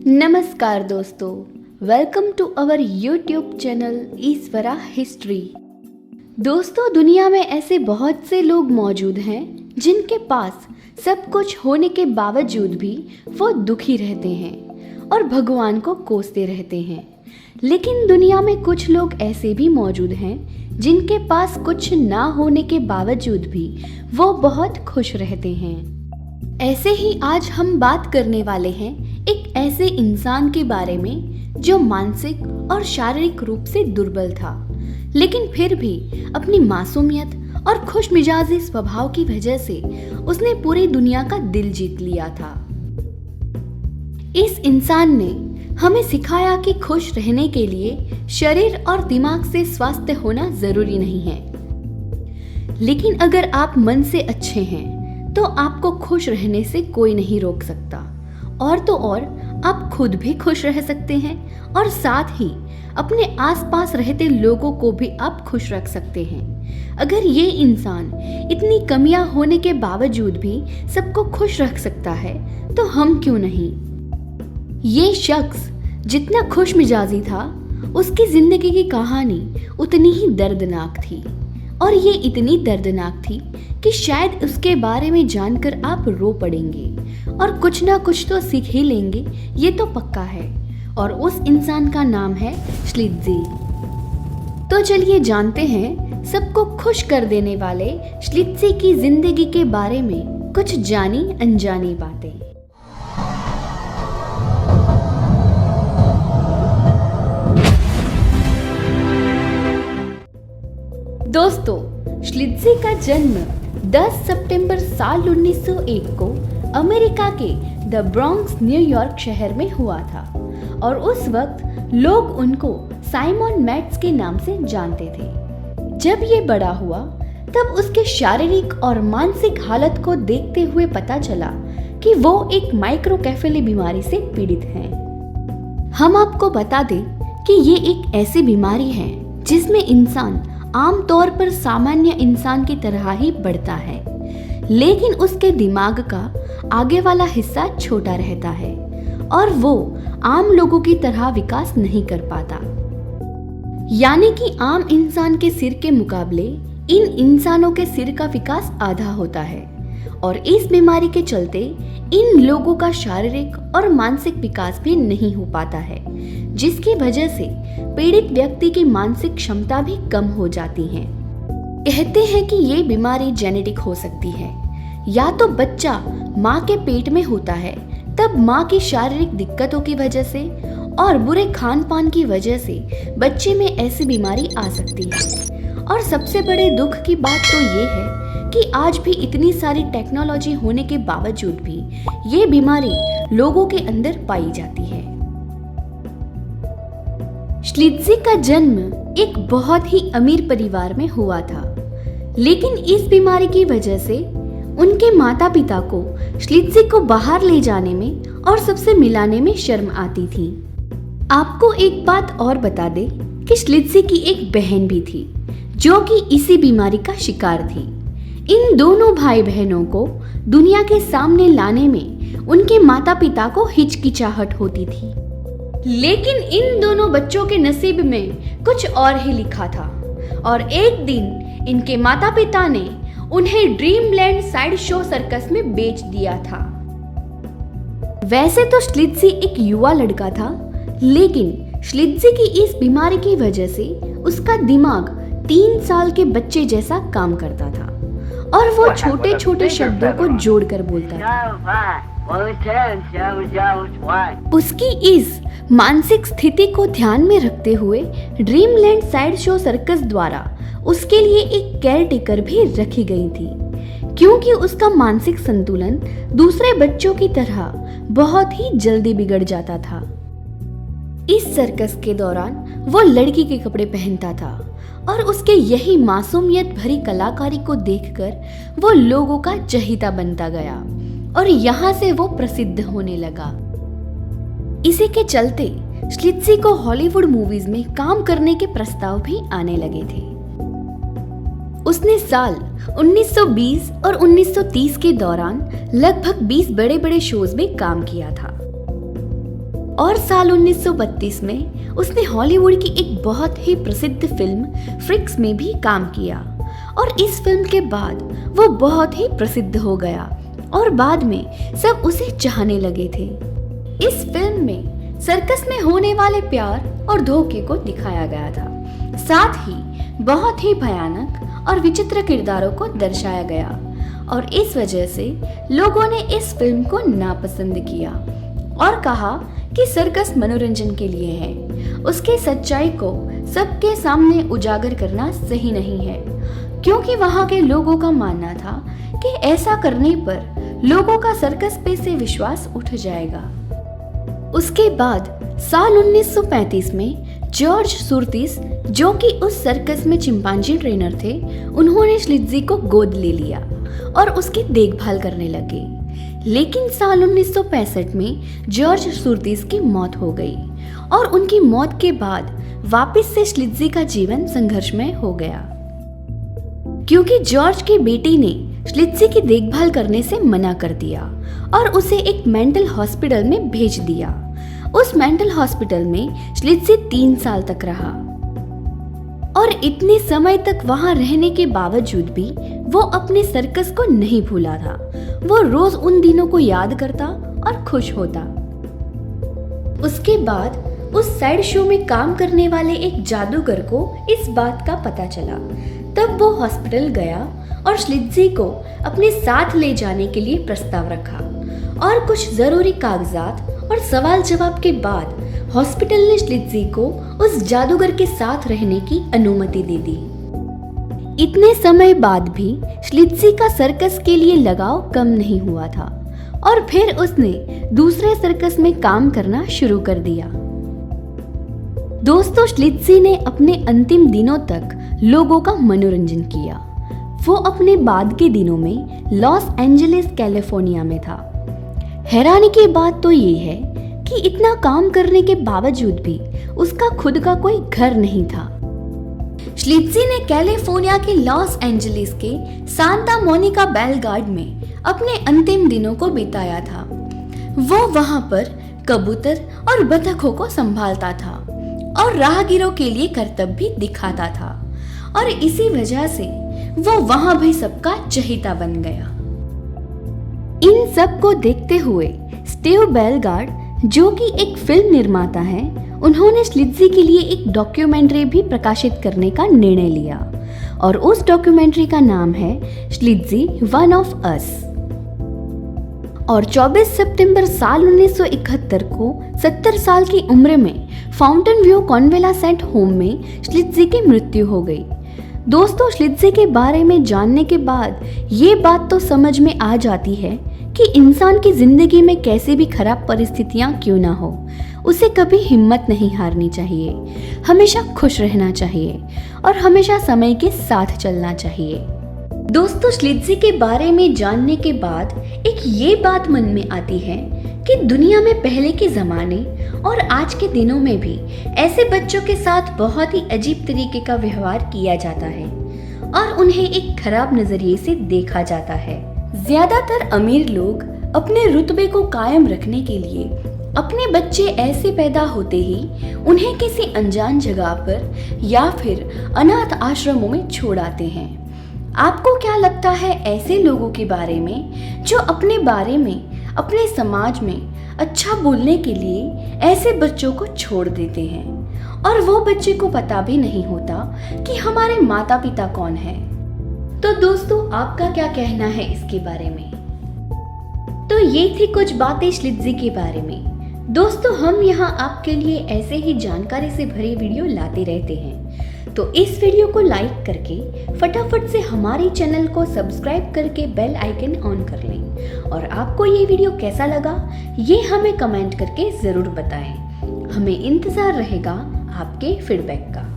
नमस्कार दोस्तों, welcome to our YouTube channel Ishwara history. दोस्तों, दुनिया में ऐसे बहुत से लोग मौजूद हैं जिनके पास सब कुछ होने के बावजूद भी वो दुखी रहते हैं और भगवान को कोसते रहते हैं। लेकिन दुनिया में कुछ लोग ऐसे भी मौजूद हैं जिनके पास कुछ ना होने के बावजूद भी वो बहुत खुश रहते हैं। ऐसे ही आज हम बात करने वाले हैं एक ऐसे इंसान के बारे में जो मानसिक और शारीरिक रूप से दुर्बल था, लेकिन फिर भी अपनी मासूमियत और खुशमिजाजी स्वभाव की वजह से उसने पूरी दुनिया का दिल जीत लिया था। इस इंसान ने हमें सिखाया कि खुश रहने के लिए शरीर और दिमाग से स्वस्थ होना जरूरी नहीं है, लेकिन अगर आप मन से अच्छे हैं तो आपको खुश रहने से कोई नहीं रोक सकता। और तो और आप खुद भी खुश रह सकते हैं और साथ ही अपने आसपास रहते लोगों को भी आप खुश रख सकते हैं। अगर ये इंसान इतनी कमियां होने के बावजूद भी सबको खुश रख सकता है तो हम क्यों नहीं। ये शख्स जितना खुश मिजाजी था, उसकी जिंदगी की कहानी उतनी ही दर्दनाक थी, और ये इतनी दर्दनाक थी कि शायद उसके बारे में जानकर आप रो पड़ेंगे और कुछ ना कुछ तो सीख ही लेंगे, ये तो पक्का है। और उस इंसान का नाम है श्लिट्ज़ी। तो चलिए जानते हैं सबको खुश कर देने वाले श्लिट्ज़ी की जिंदगी के बारे में कुछ जानी अनजानी बातें। दोस्तों, श्लिट्ज़ी का जन्म 10 सितंबर साल 1901 को अमेरिका के द ब्रॉन्क्स, न्यूयॉर्क शहर में हुआ था, और उस वक्त लोग उनको साइमन मैट्स के नाम से जानते थे। जब ये बड़ा हुआ तब उसके शारीरिक और मानसिक हालत को देखते हुए पता चला कि वो एक माइक्रोकेफेली बीमारी से पीड़ित हैं। हम आपको बता दें कि ये एक ऐसी बीमारी है जिसमें इंसान आमतौर पर सामान्य इंसान की तरह ही बढ़ता है, लेकिन उसके दिमाग का आगे वाला हिस्सा छोटा रहता है और वो आम लोगों की तरह विकास नहीं कर पाता। यानी कि आम इंसान के सिर के मुकाबले इन इंसानों के सिर का विकास आधा होता है, और इस बीमारी के चलते इन लोगों का शारीरिक और मानसिक विकास भी नहीं हो पाता है, जिसकी वजह से पीड़ित व्यक्ति की मानसिक क्षमता भी कम हो जाती है। कहते हैं कि ये बीमारी जेनेटिक हो सकती है, या तो बच्चा माँ के पेट में होता है तब माँ की शारीरिक दिक्कतों की वजह से और बुरे खान पान की वजह से बच्चे में ऐसी बीमारी आ सकती है। और सबसे बड़े दुख की बात तो ये है कि आज भी इतनी सारी टेक्नोलॉजी होने के बावजूद भी ये बीमारी लोगों के अंदर पाई जाती है। श्लिट्ज़ी का जन्म एक बहुत ही अमीर परिवार में हुआ था, लेकिन इस बीमारी की वजह से उनके माता पिता को श्लिट्ज़ी को बाहर ले जाने में और सबसे मिलाने में शर्म आती थी। आपको एक बात और बता दें कि श्लिट्ज़ी की एक बहन भी थी जो कि इसी बीमारी का शिकार थी। इन दोनों भाई बहनों को दुनिया के सामने लाने में उनके माता पिता को हिचकिचाहट होती थी, लेकिन इन दोनों बच्चों के नसीब में कुछ और ही लिखा था, और एक दिन इनके माता पिता ने उन्हें ड्रीमलैंड साइड शो सर्कस में बेच दिया था। वैसे तो श्लिट्ज़ी एक युवा लड़का था, लेकिन श्लिट्ज़ी की इस बीमारी की वजह से उसका दिमाग 3 साल के बच्चे जैसा काम करता था, और वो छोटे छोटे शब्दों को जोड़कर बोलता था। उसकी इस मानसिक स्थिति को ध्यान में रखते हुए ड्रीमलैंड साइड शो सर्कस द्वारा उसके लिए एक केयरटेकर भी रखी गई थी, क्योंकि उसका मानसिक संतुलन दूसरे बच्चों की तरह बहुत ही जल्दी बिगड़ जाता था। इस सर्कस के दौरान वो लड़की के कपड़े पहनता था, और उसके यही मासूमियत भरी कलाकारी को देखकर वो लोगों का चहेता बनता गया, और यहाँ से वो प्रसिद्ध होने लगा। इसी के चलते श्लिट्ज़ी को हॉलीवुड मूवीज में काम करने के प्रस्ताव भी आने लगे थे। उसने साल 1920 और 1930 के दौरान लगभग 20 बड़े बड़े शोज में काम किया था। और साल 1932 में उसने हॉलीवुड की एक बहुत ही प्रसिद्ध फिल्म फ्रिक्स में भी काम किया और इस फिल्म के बाद वो बहुत ही प्रसिद्ध हो गया और बाद में सब उसे चाहने लगे थे। इस फिल्म में सर्कस में होने वाले प्यार और धोखे को दिखाया गया था, साथ ही बहुत ही भयानक और विचित्र किरदारों को दर्शाया गया और इस वजह से लोगों ने इस फिल्म को नापसंद किया और कहा कि सर्कस मनोरंजन के लिए है। उसकी सच्चाई को सबके सामने उजागर करना सही नहीं है, क्योंकि वहां के लोगों का मानना था कि ऐसा करने पर लोगों का सर्कस पे से विश्वास उठ जाएगा। उसके बाद साल 1935 में जॉर्ज सुरतीस, जो कि उस सर्कस में चिंपांजी ट्रेनर थे, उन्होंने श्लिट्ज़ी को गोद ले लिया और उसकी देखभाल करने लगे। लेकिन साल 1965 में जॉर्ज सुरतीस की मौत हो गई और उनकी मौत के बाद वापस से श्लिट्ज़ी का जीवन संघर्षमय हो गया, क्योंकि जॉर्ज की बेटी ने श्लिट्ज़ी की देखभाल करने से मना कर दिया और उसे एक मेंटल हॉस्पिटल में भेज दिया। उस मेंटल हॉस्पिटल में श्लिट्ज़ी 3 साल तक रहा और इतने समय तक वहां रहने के बावजूद भी वो अपने सर्कस को नहीं भूला था। वो रोज उन दिनों को याद करता और खुश होता। उसके बाद उस साइड शो में काम करने वाले एक जादूगर को इस बात का पता चला। तब वो हॉस्पिटल गया और श्लिट्ज़ी को अपने साथ ले जाने के लिए प्रस्ताव रखा और कुछ जरूरी कागजात और सवाल जवाब के बाद हॉस्पिटल ने श्लिट्ज़ी को उस जादूगर के साथ रहने की अनुमति दे दी। इतने समय बाद भी श्लिट्ज़ी का सर्कस के लिए लगाव कम नहीं हुआ था और फिर उसने दूसरे सर्कस में काम करना शुरू कर दिया। दोस्तों, श्लिट्ज़ी ने अपने अंतिम दिनों तक लोगों का मनोरंजन किया। वो अपने बाद के दिनों में लॉस एंजलिस कैलिफोर्निया में था। हैरानी की बात तो ये है कि इतना काम करने के बावजूद भी उसका खुद का कोई घर नहीं था। श्लिट्ज़ी ने कैलिफोर्निया के लॉस एंजलिस के सांता मोनिका बेल गार्ड में अपने अंतिम दिनों को बिताया था। वो वहां पर कबूतर और बतखों को संभालता था और राहगीरों के लिए करतब भी दिखाता था और इसी वजह से वो वहां भी सबका चहेता बन गया। इन सब को देखते हुए स्टीव बेलगार्ड, जो कि एक फिल्म निर्माता है, उन्होंने श्लिट्ज़ी के लिए एक डॉक्यूमेंट्री भी प्रकाशित करने का निर्णय लिया और उस डॉक्यूमेंट्री का नाम है श्लिट्ज़ी वन ऑफ अस। और 24 सितंबर साल 1971 को 70 साल की उम्र में फाउंटेन व्यू कॉन्वेलासेंट होम में श्लिट्ज़ी की मृत्यु हो गई। दोस्तों, श्लिट्ज़ी के बारे में जानने के बाद ये बात तो समझ में आ जाती है कि इंसान की जिंदगी में कैसे भी खराब परिस्थितियां क्यों ना हो, उसे कभी हिम्मत नहीं हारनी चाहिए, हमेशा खुश रहना चाहिए और हमेशा समय के साथ चलना चाहिए। दोस्तों, श्लिट्ज़ी के बारे में जानने के बाद एक ये बात मन में आती है कि दुनिया में पहले के ज़माने और आज के दिनों में भी ऐसे बच्चों के साथ बहुत ही अजीब तरीके का व्यवहार किया जाता है और उन्हें एक खराब नज़रिए से देखा जाता है। ज़्यादातर अमीर लोग अपने रुतबे को कायम रखने के लिए अपने बच्चे ऐसे पैदा होते ही उन्हें किसी अनजान जगह पर या फिर अनाथ आश्रमों में छोड़ आते हैं। आपको क्या लगता है ऐसे लोगों के बारे में जो अपने बारे में अपने समाज में अच्छा बोलने के लिए ऐसे बच्चों को छोड़ देते हैं और वो बच्चे को पता भी नहीं होता कि हमारे माता पिता कौन है? तो दोस्तों, आपका क्या कहना है इसके बारे में? तो ये थी कुछ बातें श्लिट्ज़ी के बारे में। दोस्तों, हम यहाँ आपके लिए ऐसे ही जानकारी से भरी वीडियो लाते रहते हैं, तो इस वीडियो को लाइक करके फटाफट से हमारे चैनल को सब्सक्राइब करके बेल आइकन ऑन कर लें और आपको ये वीडियो कैसा लगा ये हमें कमेंट करके ज़रूर बताएं। हमें इंतज़ार रहेगा आपके फीडबैक का।